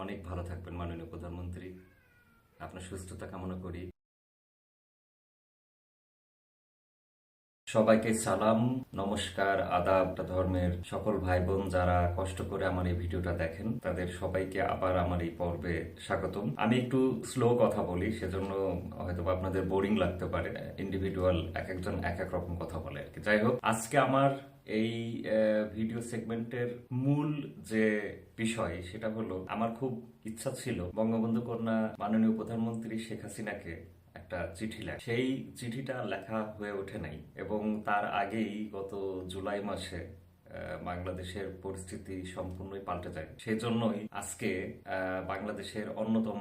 অনেক ভালো থাকবেন মাননীয় প্রধানমন্ত্রী। আপনার সুস্থতা কামনা করি। সবাইকে সালাম, নমস্কার, আদাব। ধর্মের সকল ভাই বোন যারা কষ্ট করে আমার এই ভিডিওটা দেখেন তাদের সবাইকে আবার আমার এই পর্বে স্বাগতম। আমি একটু স্লো কথা বলি, সেজন্য হয়তো আপনাদের বোরিং লাগতে পারে। ইন্ডিভিজুয়াল এক একজন এক এক রকম কথা বলে আর কি। যাই হোক, আজকে আমার এই ভিডিও সেগমেন্টের মূল যে বিষয় সেটা হলো, আমার খুব ইচ্ছা ছিল বঙ্গবন্ধু কন্যা মাননীয় প্রধানমন্ত্রী শেখ হাসিনাকে একটা চিঠি লেখা। সেই চিঠিটা লেখা হয়ে ওঠে নাই, এবং তার আগেই গত জুলাই মাসে বাংলাদেশের পরিস্থিতি সম্পূর্ণই পাল্টে যায়। সেই জন্যই আজকে বাংলাদেশের অন্যতম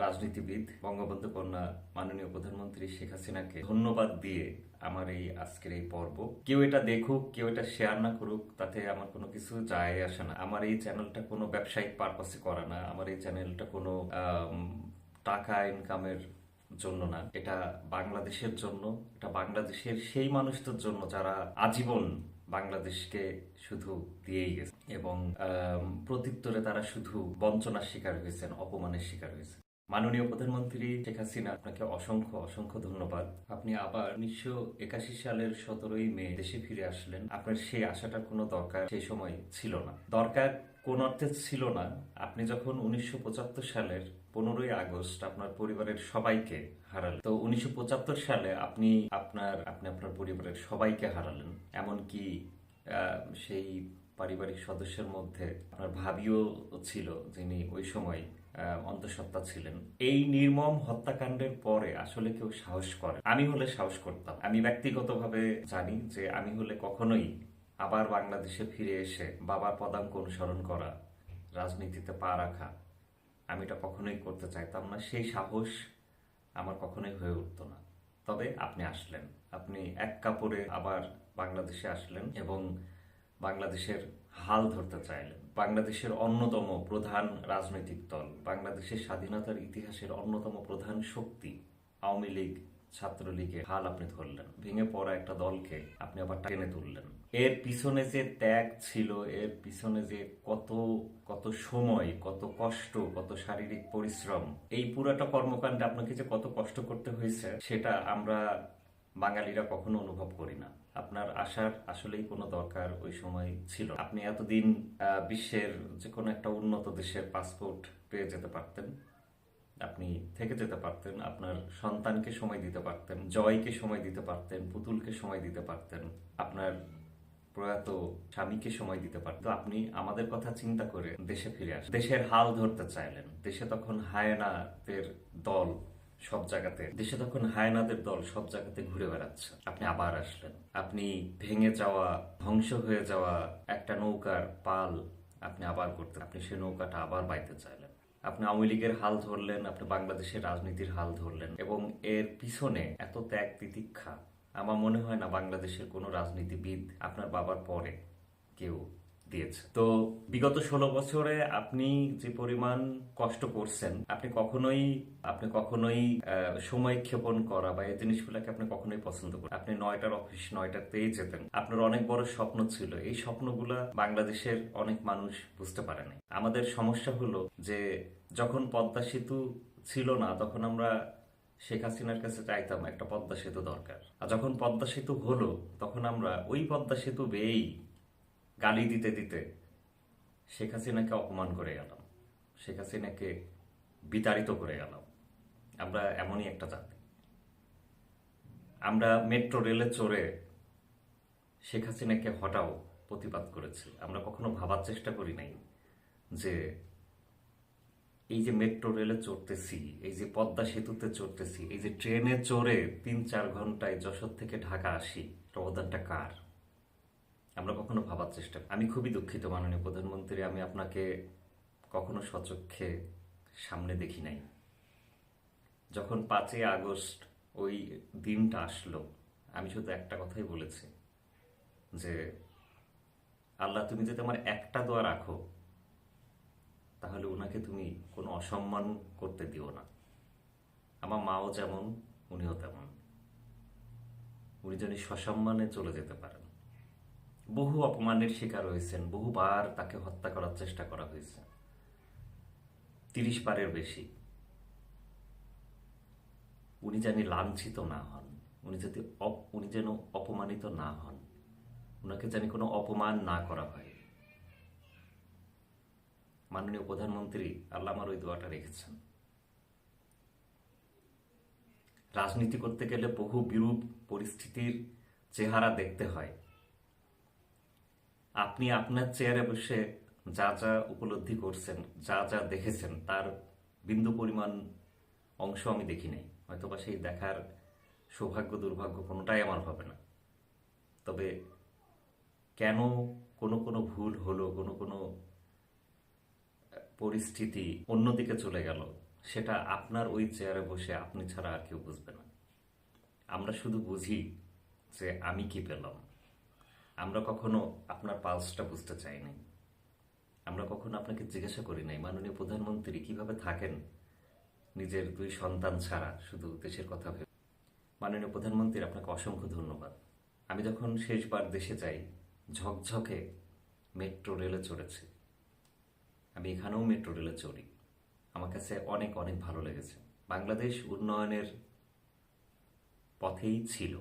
রাজনীতিবিদ বঙ্গবন্ধু কন্যা মাননীয় প্রধানমন্ত্রী শেখ হাসিনাকে ধন্যবাদ দিয়ে আমার এই আজকের এই পর্ব। কেউ এটা দেখুক, কেউ এটা শেয়ার না করুক, তাতে আমার কোনো কিছু যায় আসে না। আমার এই চ্যানেলটা কোনো ব্যবসায়িক পারপাসে করা না। আমার এই চ্যানেলটা কোনো টাকা ইনকামের জন্য না। এটা বাংলাদেশের জন্য, এটা বাংলাদেশের সেই মানুষদের জন্য যারা আজীবন বাংলাদেশকে শুধু দিয়েই গেছে, এবং প্রত্যুত্তরে তারা শুধু বঞ্চনার শিকার হয়েছেন, অপমানের শিকার হয়েছেন। মাননীয় প্রধানমন্ত্রী শেখ হাসিনা, আপনাকে অসংখ্য অসংখ্য ধন্যবাদ। আপনি আবার 1981 সালের 17ই মে দেশে ফিরে আসলেন। আপনার সেই আশাটার কোনো দরকার সেই সময় ছিল না। দরকার কোন অর্থে ছিল না, আপনি যখন 1975 সালের 15ই আগস্ট আপনার পরিবারের সবাইকে হারালেন। তো 1975 সালে আপনি আপনার পরিবারের সবাইকে হারালেন। এমনকি সেই পারিবারিক সদস্যের মধ্যে আপনার ভাবিও ছিল, যিনি ওই সময় অন্তঃসত্ত্বা ছিলেন। এই নির্মম হত্যাকাণ্ডের পরে আসলে কেউ সাহস করে? আমি হলে সাহস করতাম। আমি ব্যক্তিগতভাবে জানি যে আমি হলে কখনোই আবার বাংলাদেশে ফিরে এসে বাবার পদাঙ্ক অনুসরণ করা, রাজনীতিতে পা রাখা, আমি এটা কখনোই করতে চাইতাম না। সেই সাহস আমার কখনোই হয়ে উঠতো না। তবে আপনি আসলেন, আপনি এক কাপড়ে আবার বাংলাদেশে আসলেন এবং বাংলাদেশের হাল ধরতে চাইলেন। বাংলাদেশের অন্যতম প্রধান রাজনৈতিক দল, বাংলাদেশের স্বাধীনতার ইতিহাসের অন্যতম প্রধান শক্তি আওয়ামী লীগ, ছাত্রলীগের হাল আপনি ধরলেন। ভেঙে পড়া একটা দলকে আপনি আবার টেনে তুললেন। এর পিছনে যে ত্যাগ ছিল, এর পিছনে যে কত কত সময়, কত কষ্ট, কত শারীরিক পরিশ্রম, এই পুরাটা কর্মকাণ্ডে আপনাকে যে কত কষ্ট করতে হয়েছে সেটা আমরা বাঙালিরা কখনো অনুভব করি না। আপনার আসার আসলেই কোনো দরকার ওই সময় ছিল। আপনি এতদিন বিশ্বের যে কোনো একটা উন্নত দেশের পাসপোর্ট পেয়ে যেতে পারতেন, আপনি থেকে যেতে পারতেন, আপনার সন্তানকে সময় দিতে পারতেন, জয়কে সময় দিতে পারতেন, পুতুলকে সময় দিতে পারতেন, আপনার প্রয়াত স্বামীকে সময় দিতে পারতেন। তো আপনি আমাদের কথা চিন্তা করে দেশে ফিরে আসেন, দেশের হাল ধরতে চাইলেন। দেশে তখন হায়নাদের দল সব জায়গাতে, সব জায়গাতে ঘুরে বেড়াচ্ছে। আপনি আবার আসলেন। আপনি ভেঙে যাওয়া, ধ্বংস হয়ে যাওয়া একটা নৌকার পাল আপনি আবার করতেন। আপনি সেই নৌকাটা আবার বাইতে চাইলেন। আপনি আওয়ামী লীগের হাল ধরলেন, আপনি বাংলাদেশের রাজনীতির হাল ধরলেন, এবং এর পিছনে এত ত্যাগ তিতিক্ষা আমার মনে হয় না বাংলাদেশের কোনো রাজনীতিবিদ আপনার বাবার পরে কেউ দিয়েছে। তো বিগত 16 বছরে আপনি যে পরিমাণ কষ্ট করছেন, আপনি কখনোই সময় ক্ষেপণ করা বা এই জিনিসগুলোকে আপনি কখনোই পছন্দ করেন। আপনি 9টার অফিস 9টাতেই যেতেন। আপনার অনেক বড় স্বপ্ন ছিল। এই স্বপ্নগুলা বাংলাদেশের অনেক মানুষ বুঝতে পারে নাই। আমাদের সমস্যা হলো যে যখন পদ্মা সেতু ছিল না, তখন আমরা শেখ হাসিনার কাছে চাইতাম একটা পদ্মা সেতু দরকার। আর যখন পদ্মা সেতু হলো, তখন আমরা ওই পদ্মা সেতু বেয়েই গালি দিতে দিতে শেখ হাসিনাকে অপমান করে গেলাম, শেখ হাসিনাকে বিতাড়িত করে গেলাম। আমরা এমনই একটা জাতি। আমরা মেট্রো রেলে চড়ে শেখ হাসিনাকে হটাও প্রতিবাদ করেছি। আমরা কখনো ভাবার চেষ্টা করি নাই যে এই যে মেট্রো রেলে চড়তেছি, এই যে পদ্মা সেতুতে চড়তেছি, এই যে ট্রেনে চড়ে 3-4 ঘন্টায় যশোর থেকে ঢাকা আসি, অবদানটা কার? আমরা কখনো ভাবার চেষ্টা। আমি খুবই দুঃখিত মাননীয় প্রধানমন্ত্রী, আমি আপনাকে কখনো সচক্ষে সামনে দেখি নাই। যখন 5ই আগস্ট ওই দিনটা আসলো, আমি শুধু একটা কথাই বলেছি যে আল্লাহ, তুমি যদি আমার একটা দোয়া রাখো, তাহলে ওনাকে তুমি কোনো অসম্মান করতে দিও না। আমার মাও যেমন, উনিও তেমন। উনি যেন সসম্মানে চলে যেতে পারেন। বহু অপমানের শিকার হয়েছেন, বহুবার তাকে হত্যা করার চেষ্টা করা হয়েছে। 30 বারের বেশি। উনি জানি লাঞ্ছিত না হন, উনি যেন অপমানিত না হন, ওনাকে জানি কোনো অপমান না করা হয়। মাননীয় প্রধানমন্ত্রী, আল্লাহ আমার ওই দোয়াটা রেখেছেন। রাজনীতি করতে গেলে বহু বিরূপ পরিস্থিতির চেহারা দেখতে হয়। আপনি আপনার চেয়ারে বসে যা যা উপলব্ধি করছেন, যা যা দেখেছেন, তার বিন্দু পরিমাণ অংশ আমি দেখি নাই। হয়তোবা সেই দেখার সৌভাগ্য দুর্ভাগ্য কোনোটাই আমার হবে না। তবে কেন কোনো কোনো ভুল হলো, কোনো কোনো পরিস্থিতি অন্যদিকে চলে গেল, সেটা আপনার ওই চেয়ারে বসে আপনি ছাড়া আর কেউ বুঝবে না। আমরা শুধু বুঝি যে আমি কি পেলাম। আমরা কখনো আপনার পালসটা বুঝতে চাই নাই। আমরা কখনো আপনাকে জিজ্ঞাসা করি নাই, মাননীয় প্রধানমন্ত্রী কিভাবে থাকেন নিজের 2 সন্তান ছাড়া, শুধু দেশের কথা ভেবে। মাননীয় প্রধানমন্ত্রী, আপনাকে অসংখ্য ধন্যবাদ। আমি যখন শেষবার দেশে যাই, ঝকঝকে মেট্রো রেলে চড়েছি। আমি এখানেও মেট্রো রেলে চড়ি। আমার কাছে অনেক অনেক ভালো লেগেছে। বাংলাদেশ উন্নয়নের পথেই ছিল।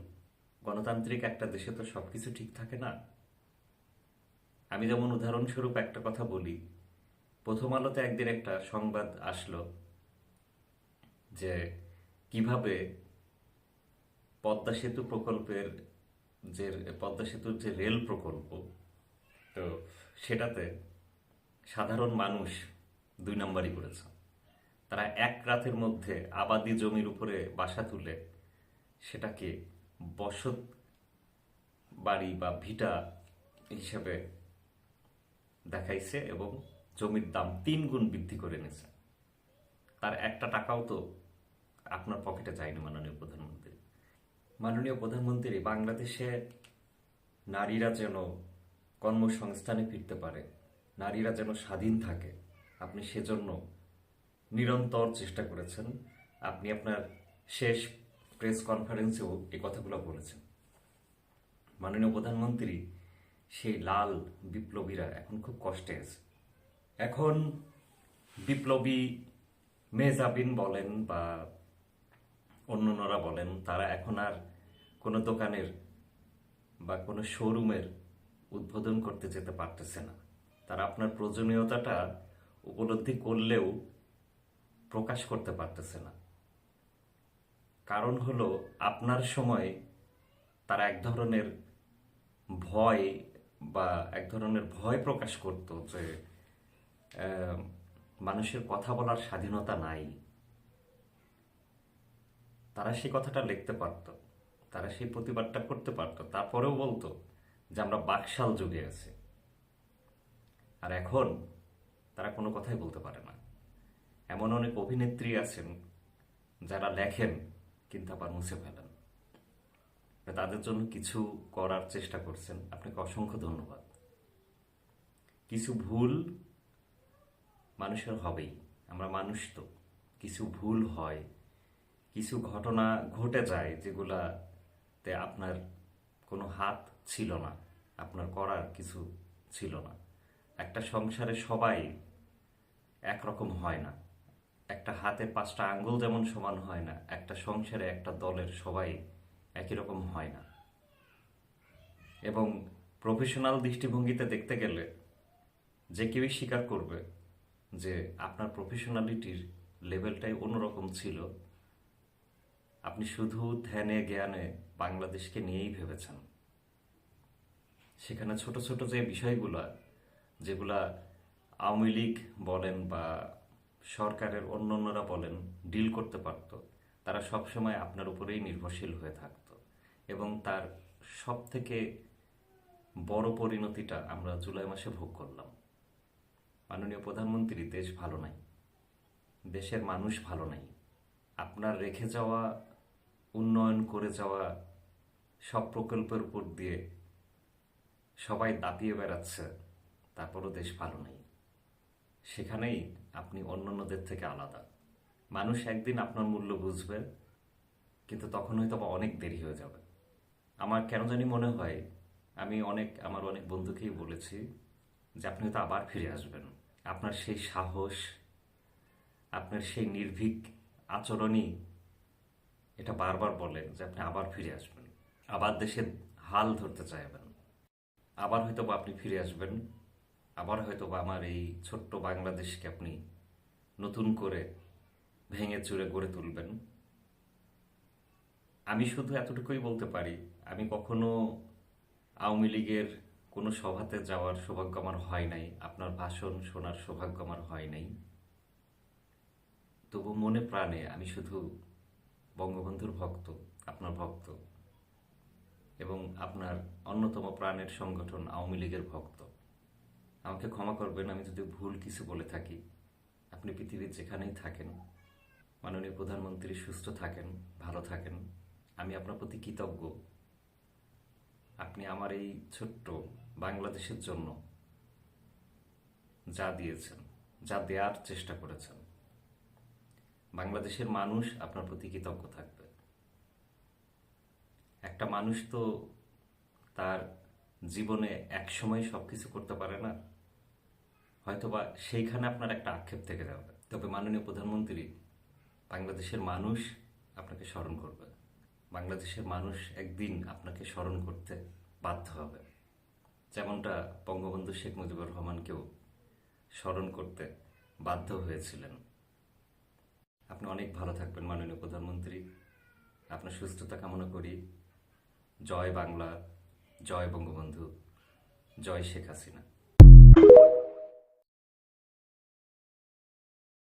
গণতান্ত্রিক একটা দেশে তো সবকিছু ঠিক থাকে না। আমি যেমন উদাহরণস্বরূপ একটা কথা বলি, প্রথম আলোতে একদিন একটা সংবাদ আসলো যে কিভাবে পদ্মা সেতু প্রকল্পের যে পদ্মা সেতুর যে রেল প্রকল্প, তো সেটাতে সাধারণ মানুষ 2 নম্বরই করেছে। তারা এক রাতের মধ্যে আবাদি জমির উপরে বাসা তুলে সেটাকে বসত বাড়ি বা ভিটা হিসেবে দেখাইছে এবং জমির দাম 3 গুণ বৃদ্ধি করে নিয়েছে। তার একটা টাকাও তো আপনার পকেটে যায়নি মাননীয় প্রধানমন্ত্রী। মাননীয় প্রধানমন্ত্রী, বাংলাদেশে নারীরা যেন কর্মসংস্থানে ফিরতে পারে, নারীরা যেন স্বাধীন থাকে, আপনি সেজন্য নিরন্তর চেষ্টা করেছেন। আপনি আপনার শেষ প্রেস কনফারেন্সেও এই কথাগুলো বলেছেন। মাননীয় প্রধানমন্ত্রী, সেই লাল বিপ্লবীরা এখন খুব কষ্টে আছে। এখন বিপ্লবী মেহজাবিন বলেন বা অন্যরা বলেন, তারা এখন আর কোনো দোকানের বা কোনো শোরুমের উদ্বোধন করতে যেতে পারতেছে না। তারা আপনার প্রয়োজনীয়তাটা উপলব্ধি করলেও প্রকাশ করতে পারতেছে না। কারণ হলো, আপনার সময় তারা এক ধরনের ভয় এক ধরনের ভয় প্রকাশ করত যে মানুষের কথা বলার স্বাধীনতা নাই। তারা সেই কথাটা লিখতে পারত, তারা সেই প্রতিবাদটা করতে পারত, তারপরেও বলতো যে আমরা বাকশাল যুগে আছি। আর এখন তারা কোনো কথাই বলতে পারে না। এমন অনেক অভিনেত্রী আছেন যারা লেখেন কিন্তু আবার মুছে ফেলেন। তাদের জন্য কিছু করার চেষ্টা করছেন, আপনাকে অসংখ্য ধন্যবাদ। কিছু ভুল মানুষের হবেই, আমরা মানুষ তো, কিছু ভুল হয়, কিছু ঘটনা ঘটে যায় যেগুলাতে আপনার কোনো হাত ছিল না, আপনার করার কিছু ছিল না। একটা সংসারে সবাই একরকম হয় না, একটা হাতের 5টা আঙ্গুল যেমন সমান হয় না, একটা সংসারে একটা দলের সবাই একই রকম হয় না। এবং প্রফেশনাল দৃষ্টিভঙ্গিতে দেখতে গেলে যে কেউই স্বীকার করবে যে আপনার প্রফেশনালিটির লেভেলটাই অন্যরকম ছিল। আপনি শুধু ধ্যানে জ্ঞানে বাংলাদেশকে নিয়েই ভেবেছেন। সেখানে ছোট ছোট যে বিষয়গুলা, যেগুলা আওয়ামী লীগ বলেন বা সরকারের অন্যান্যরা বলেন ডিল করতে পারত, তারা সবসময় আপনার উপরেই নির্ভরশীল হয়ে থাকত। এবং তার সব থেকে বড় পরিণতিটা আমরা জুলাই মাসে ভোগ করলাম। মাননীয় প্রধানমন্ত্রী, দেশ ভালো নাই, দেশের মানুষ ভালো নাই। আপনার রেখে যাওয়া, উন্নয়ন করে যাওয়া সব প্রকল্পের উপর দিয়ে সবাই দাপিয়ে বেড়াচ্ছে, তারপরও দেশ ভালো নেই। সেখানেই আপনি অন্যান্যদের থেকে আলাদা। মানুষ একদিন আপনার মূল্য বুঝবে, কিন্তু তখন হয়তো অনেক দেরি হয়ে যাবে। আমার কেন জানি মনে হয়, আমি আমার অনেক বন্ধুকেই বলেছি যে আপনি হয়তো আবার ফিরে আসবেন। আপনার সেই সাহস, আপনার সেই নির্ভীক আচরণই এটা বারবার বলে যে আপনি আবার ফিরে আসবেন, আবার দেশের হাল ধরতে চাইবেন, আবার হয়তো বা আপনি ফিরে আসবেন, আবার হয়তো বা আমার এই ছোট্ট বাংলাদেশকে আপনি নতুন করে ভেঙে চুরে গড়ে তুলবেন। আমি শুধু এতটুকুই বলতে পারি, আমি কখনো আওয়ামী লীগের কোনো সভাতে যাওয়ার সৌভাগ্য আমার হয় নাই, আপনার ভাষণ শোনার সৌভাগ্য আমার হয় নাই। তবু মনে প্রাণে আমি শুধু বঙ্গবন্ধুর ভক্ত, আপনার ভক্ত, এবং আপনার অন্যতম প্রাণের সংগঠন আওয়ামী লীগের ভক্ত। আমাকে ক্ষমা করবেন আমি যদি ভুল কিছু বলে থাকি। আপনি পৃথিবীর যেখানেই থাকেন, মাননীয় প্রধানমন্ত্রী সুস্থ থাকেন, ভালো থাকেন। আমি আপনার প্রতি কৃতজ্ঞ। আপনি আমার এই ছোট্ট বাংলাদেশের জন্য যা দিয়েছেন, যা দেওয়ার চেষ্টা করেছেন, বাংলাদেশের মানুষ আপনার প্রতি কৃতজ্ঞ থাকবে। একটা মানুষ তো তার জীবনে একসময় সবকিছু করতে পারে না, হয়তোবা সেইখানে আপনার একটা আক্ষেপ থেকে যাবে। তবে মাননীয় প্রধানমন্ত্রী, বাংলাদেশের মানুষ আপনাকে স্মরণ করবে, বাংলাদেশের মানুষ একদিন আপনাকে স্মরণ করতে বাধ্য হবে, যেমনটা বঙ্গবন্ধু শেখ মুজিবুর রহমানকেও স্মরণ করতে বাধ্য হয়েছিলেন। আপনি অনেক ভালো থাকবেন মাননীয় প্রধানমন্ত্রী, আপনার সুস্থতা কামনা করি। জয় বাংলা, জয় বঙ্গবন্ধু, জয় শেখ হাসিনা।